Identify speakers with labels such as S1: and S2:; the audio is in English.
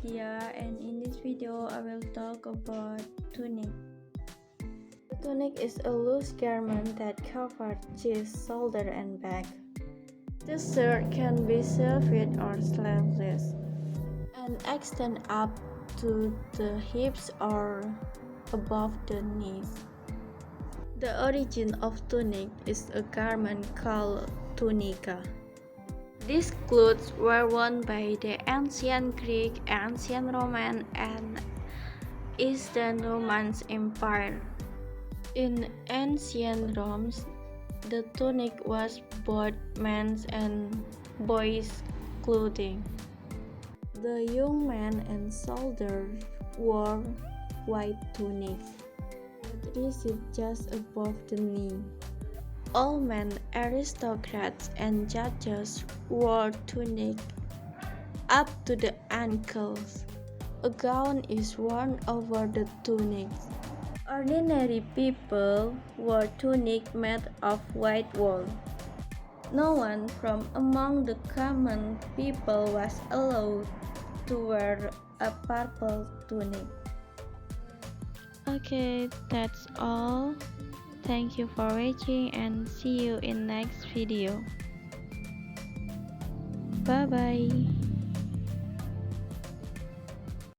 S1: Dia, and in this video I will talk about tunic. The tunic is a loose garment that covers chest, shoulder, and back. The shirt can be sleeved or sleeveless and extend up to the hips or above the knees. The origin of tunic is a garment called tunica. These clothes were worn by the ancient Greek, ancient Roman, and Eastern Roman Empire. In ancient Rome, the tunic was both men's and boys' clothing. The young men and soldiers wore white tunics that reached just above the knee. All men, aristocrats, and judges wore tunics up to the ankles. A gown is worn over the tunics. Ordinary people wore tunics made of white wool. No one from among the common people was allowed to wear a purple tunic. Okay, that's all. Thank you for watching and see you in next video. Bye bye.